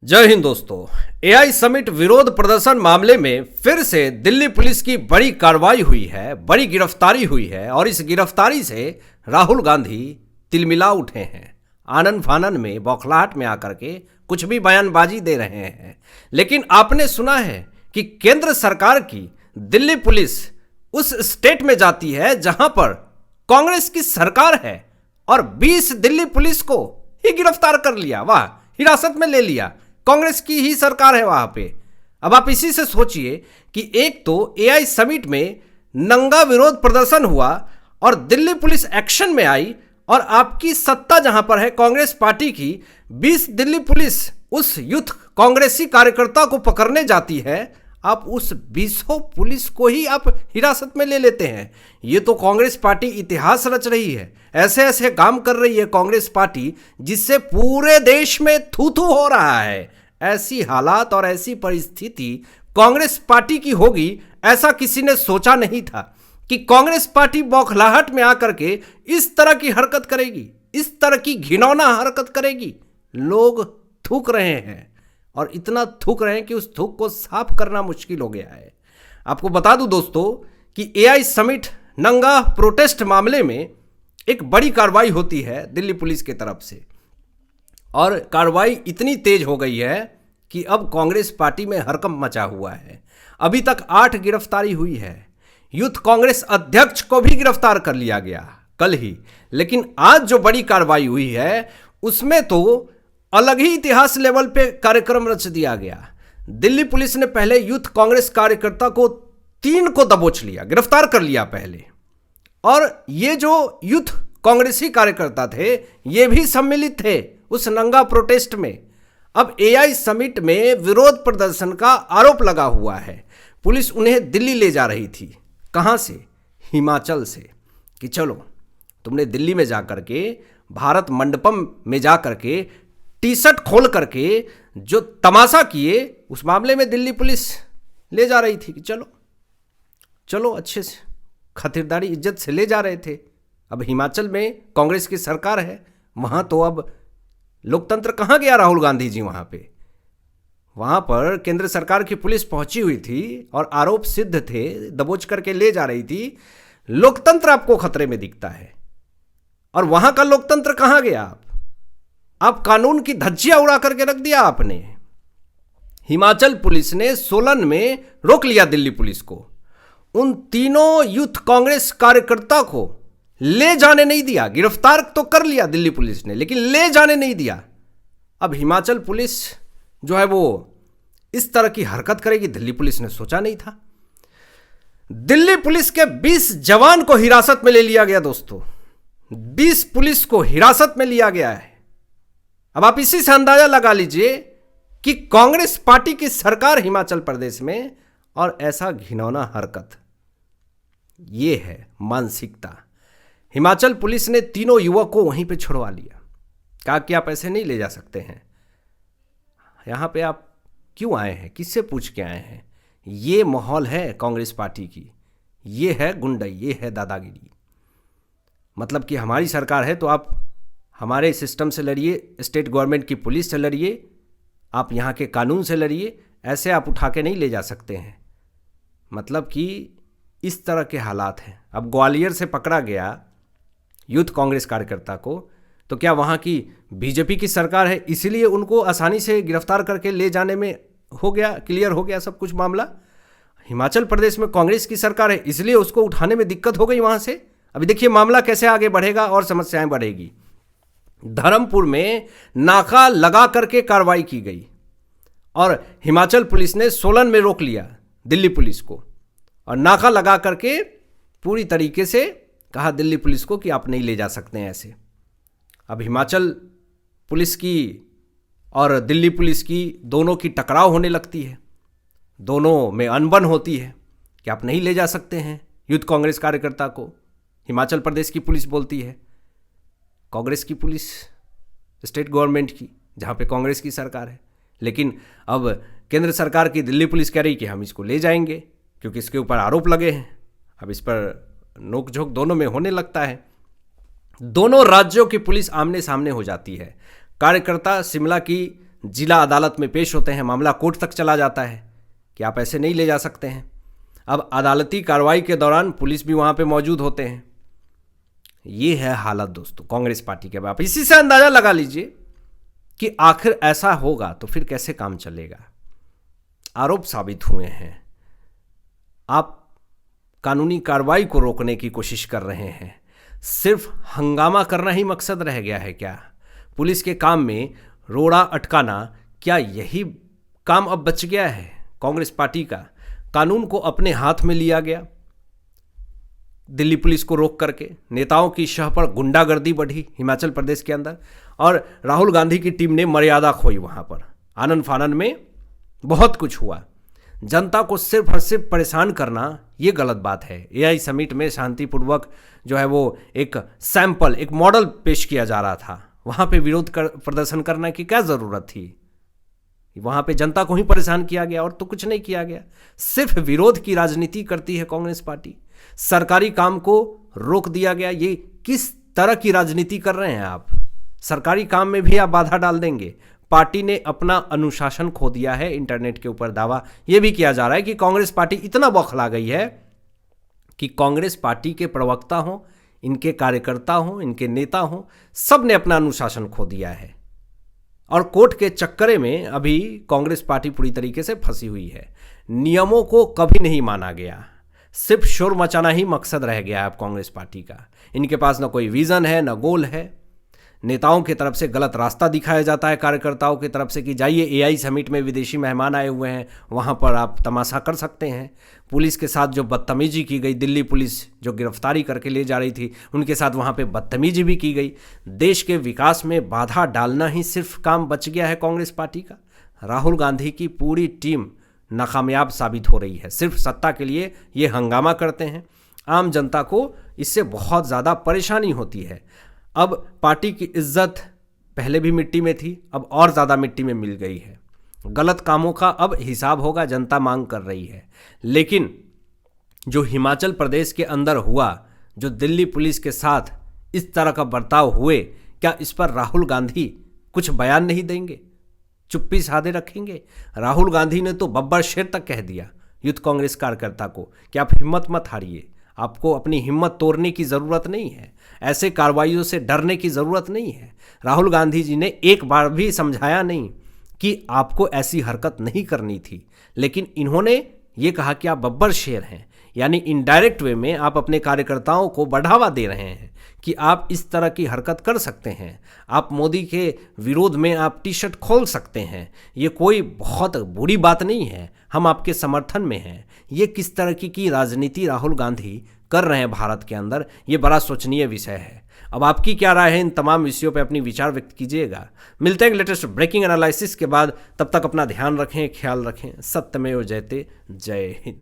जय हिंद दोस्तों। AI summit विरोध प्रदर्शन मामले में फिर से दिल्ली पुलिस की बड़ी कार्रवाई हुई है, बड़ी गिरफ्तारी हुई है और इस गिरफ्तारी से राहुल गांधी तिलमिला उठे हैं। आनन फानन में बौखलाहट में आकर के कुछ भी बयानबाजी दे रहे हैं। लेकिन आपने सुना है कि केंद्र सरकार की दिल्ली पुलिस उस स्टेट में जाती है जहां पर कांग्रेस की सरकार है और 20 दिल्ली पुलिस को ही गिरफ्तार कर लिया, वाह, हिरासत में ले लिया। कांग्रेस की ही सरकार है वहां पे। अब आप इसी से सोचिए कि एक तो एआई समिट में नंगा विरोध प्रदर्शन हुआ और दिल्ली पुलिस एक्शन में आई और आपकी सत्ता जहां पर है कांग्रेस पार्टी की, 20 दिल्ली पुलिस उस यूथ कांग्रेसी कार्यकर्ता को पकड़ने जाती है। आप उस 20 पुलिस को ही आप हिरासत में ले लेते हैं। ये तो कांग्रेस पार्टी इतिहास रच रही है, ऐसे ऐसे काम कर रही है कांग्रेस पार्टी जिससे पूरे देश में थू थू हो रहा है। ऐसी हालात और ऐसी परिस्थिति कांग्रेस पार्टी की होगी, ऐसा किसी ने सोचा नहीं था कि कांग्रेस पार्टी बौखलाहट में आकर के इस तरह की हरकत करेगी, इस तरह की घिनौना हरकत करेगी। लोग थूक रहे हैं और इतना थूक रहे हैं कि उस थूक को साफ करना मुश्किल हो गया है। आपको बता दूं दोस्तों कि एआई समिट नंगा प्रोटेस्ट मामले में एक बड़ी कार्रवाई होती है दिल्ली पुलिस की तरफ से और कार्रवाई इतनी तेज हो गई है कि अब कांग्रेस पार्टी में हड़कंप मचा हुआ है। अभी तक 8 गिरफ्तारी हुई है। यूथ कांग्रेस अध्यक्ष को भी गिरफ्तार कर लिया गया कल ही। लेकिन आज जो बड़ी कार्रवाई हुई है उसमें तो अलग ही इतिहास लेवल पे कार्यक्रम रच दिया गया। दिल्ली पुलिस ने पहले यूथ कांग्रेस कार्यकर्ता को 3 को दबोच लिया, गिरफ्तार कर लिया पहले। और ये जो यूथ कांग्रेसी कार्यकर्ता थे ये भी सम्मिलित थे उस नंगा प्रोटेस्ट में। अब एआई समिट में विरोध प्रदर्शन का आरोप लगा हुआ है। पुलिस उन्हें दिल्ली ले जा रही थी। कहां से? हिमाचल से। कि चलो तुमने दिल्ली में जाकर के, भारत मंडपम में जाकर के टी शर्ट खोल करके जो तमाशा किए, उस मामले में दिल्ली पुलिस ले जा रही थी कि चलो चलो अच्छे से खातिरदारी इज्जत से ले जा रहे थे। अब हिमाचल में कांग्रेस की सरकार है, वहां तो अब लोकतंत्र कहां गया राहुल गांधी जी? वहां पर केंद्र सरकार की पुलिस पहुंची हुई थी और आरोप सिद्ध थे, दबोच करके ले जा रही थी। लोकतंत्र आपको खतरे में दिखता है और वहां का लोकतंत्र कहां गया? आप कानून की धज्जियां उड़ा करके रख दिया आपने। हिमाचल पुलिस ने सोलन में रोक लिया दिल्ली पुलिस को। उन तीनों यूथ कांग्रेस कार्यकर्ता को ले जाने नहीं दिया। गिरफ्तार तो कर लिया दिल्ली पुलिस ने, लेकिन ले जाने नहीं दिया। अब हिमाचल पुलिस जो है वो इस तरह की हरकत करेगी, दिल्ली पुलिस ने सोचा नहीं था। दिल्ली पुलिस के 20 जवान को हिरासत में ले लिया गया दोस्तों। 20 पुलिस को हिरासत में लिया गया है। अब आप इसी से अंदाजा लगा लीजिए कि कांग्रेस पार्टी की सरकार हिमाचल प्रदेश में और ऐसा घिनौना हरकत, ये है मानसिकता। हिमाचल पुलिस ने तीनों युवक को वहीं पे छुड़वा लिया, कहा कि आप ऐसे नहीं ले जा सकते हैं, यहां पे आप क्यों आए हैं, किससे पूछ के आए हैं? ये माहौल है कांग्रेस पार्टी की, ये है गुंडई, ये है दादागिरी। मतलब कि हमारी सरकार है तो आप हमारे सिस्टम से लड़िए, स्टेट गवर्नमेंट की पुलिस से लड़िए, आप यहाँ के कानून से लड़िए, ऐसे आप उठा के नहीं ले जा सकते हैं। मतलब कि इस तरह के हालात हैं। अब ग्वालियर से पकड़ा गया यूथ कांग्रेस कार्यकर्ता को, तो क्या वहाँ की बीजेपी की सरकार है इसीलिए उनको आसानी से गिरफ्तार करके ले जाने में हो गया, क्लियर हो गया सब कुछ मामला? हिमाचल प्रदेश में कांग्रेस की सरकार है इसलिए उसको उठाने में दिक्कत हो गई वहाँ से। अभी देखिए मामला कैसे आगे बढ़ेगा और समस्याएं बढ़ेगी। धर्मपुर में नाका लगा करके कार्रवाई की गई और हिमाचल पुलिस ने सोलन में रोक लिया दिल्ली पुलिस को और नाका लगा करके पूरी तरीके से कहा दिल्ली पुलिस को कि आप नहीं ले जा सकते हैं ऐसे। अब हिमाचल पुलिस की और दिल्ली पुलिस की दोनों की टकराव होने लगती है, दोनों में अनबन होती है कि आप नहीं ले जा सकते हैं यूथ कांग्रेस कार्यकर्ता को। हिमाचल प्रदेश की पुलिस बोलती है, कांग्रेस की पुलिस, स्टेट गवर्नमेंट की, जहाँ पे कांग्रेस की सरकार है। लेकिन अब केंद्र सरकार की दिल्ली पुलिस कह रही कि हम इसको ले जाएंगे क्योंकि इसके ऊपर आरोप लगे हैं। अब इस पर नोकझोंक दोनों में होने लगता है। दोनों राज्यों की पुलिस आमने सामने हो जाती है। कार्यकर्ता शिमला की जिला अदालत में पेश होते हैं, मामला कोर्ट तक चला जाता है कि आप ऐसे नहीं ले जा सकते हैं। अब अदालती कार्रवाई के दौरान पुलिस भी वहाँ पे मौजूद होते हैं। ये है हालत दोस्तों कांग्रेस पार्टी के। आप इसी से अंदाजा लगा लीजिए कि आखिर ऐसा होगा तो फिर कैसे काम चलेगा। आरोप साबित हुए हैं, आप कानूनी कार्रवाई को रोकने की कोशिश कर रहे हैं। सिर्फ हंगामा करना ही मकसद रह गया है क्या? पुलिस के काम में रोड़ा अटकाना, क्या यही काम अब बच गया है कांग्रेस पार्टी का? कानून को अपने हाथ में लिया गया दिल्ली पुलिस को रोक करके। नेताओं की शह पर गुंडागर्दी बढ़ी हिमाचल प्रदेश के अंदर, और राहुल गांधी की टीम ने मर्यादा खोई। वहां पर आनन फानन में बहुत कुछ हुआ। जनता को सिर्फ और सिर्फ परेशान करना ये गलत बात है। एआई समिट में शांतिपूर्वक जो है वो एक सैंपल, एक मॉडल पेश किया जा रहा था। वहां पे विरोध प्रदर्शन करने की क्या जरूरत थी? वहां पे जनता को ही परेशान किया गया और तो कुछ नहीं किया गया। सिर्फ विरोध की राजनीति करती है कांग्रेस पार्टी। सरकारी काम को रोक दिया गया। ये किस तरह की राजनीति कर रहे हैं आप? सरकारी काम में भी आप बाधा डाल देंगे। पार्टी ने अपना अनुशासन खो दिया है। इंटरनेट के ऊपर दावा यह भी किया जा रहा है कि कांग्रेस पार्टी इतना बौखला गई है कि कांग्रेस पार्टी के प्रवक्ता हों, इनके कार्यकर्ता हों, इनके नेता हों, सब ने अपना अनुशासन खो दिया है। और कोर्ट के चक्करे में अभी कांग्रेस पार्टी पूरी तरीके से फंसी हुई है। नियमों को कभी नहीं माना गया, सिर्फ शोर मचाना ही मकसद रह गया है अब कांग्रेस पार्टी का। इनके पास ना कोई विजन है, ना गोल है। नेताओं की तरफ से गलत रास्ता दिखाया जाता है कार्यकर्ताओं की तरफ से कि जाइए एआई समिट में, विदेशी मेहमान आए हुए हैं, वहां पर आप तमाशा कर सकते हैं। पुलिस के साथ जो बदतमीजी की गई, दिल्ली पुलिस जो गिरफ्तारी करके ले जा रही थी, उनके साथ वहां पे बदतमीजी भी की गई। देश के विकास में बाधा डालना ही सिर्फ काम बच गया है कांग्रेस पार्टी का। राहुल गांधी की पूरी टीम नाकामयाब साबित हो रही है। सिर्फ सत्ता के लिए ये हंगामा करते हैं। आम जनता को इससे बहुत ज़्यादा परेशानी होती है। अब पार्टी की इज्जत पहले भी मिट्टी में थी, अब और ज़्यादा मिट्टी में मिल गई है। गलत कामों का अब हिसाब होगा, जनता मांग कर रही है। लेकिन जो हिमाचल प्रदेश के अंदर हुआ, जो दिल्ली पुलिस के साथ इस तरह का बर्ताव हुए, क्या इस पर राहुल गांधी कुछ बयान नहीं देंगे? चुप्पी साधे रखेंगे? राहुल गांधी ने तो बब्बर शेर तक कह दिया यूथ कांग्रेस कार्यकर्ता को कि आप हिम्मत मत हारिए, आपको अपनी हिम्मत तोड़ने की ज़रूरत नहीं है, ऐसे कार्रवाइयों से डरने की ज़रूरत नहीं है। राहुल गांधी जी ने एक बार भी समझाया नहीं कि आपको ऐसी हरकत नहीं करनी थी, लेकिन इन्होंने ये कहा कि आप बब्बर शेर हैं। यानी इनडायरेक्ट वे में आप अपने कार्यकर्ताओं को बढ़ावा दे रहे हैं कि आप इस तरह की हरकत कर सकते हैं, आप मोदी के विरोध में आप टी शर्ट खोल सकते हैं, ये कोई बहुत बुरी बात नहीं है, हम आपके समर्थन में हैं। ये किस तरह की राजनीति राहुल गांधी कर रहे हैं भारत के अंदर, ये बड़ा सोचनीय विषय है। अब आपकी क्या राय है इन तमाम विषयों पर? अपनी विचार व्यक्त कीजिएगा। मिलते हैं लेटेस्ट ब्रेकिंग एनालिसिस के बाद। तब तक अपना ध्यान रखें, ख्याल रखें। सत्यमेव जयते। जय हिंद।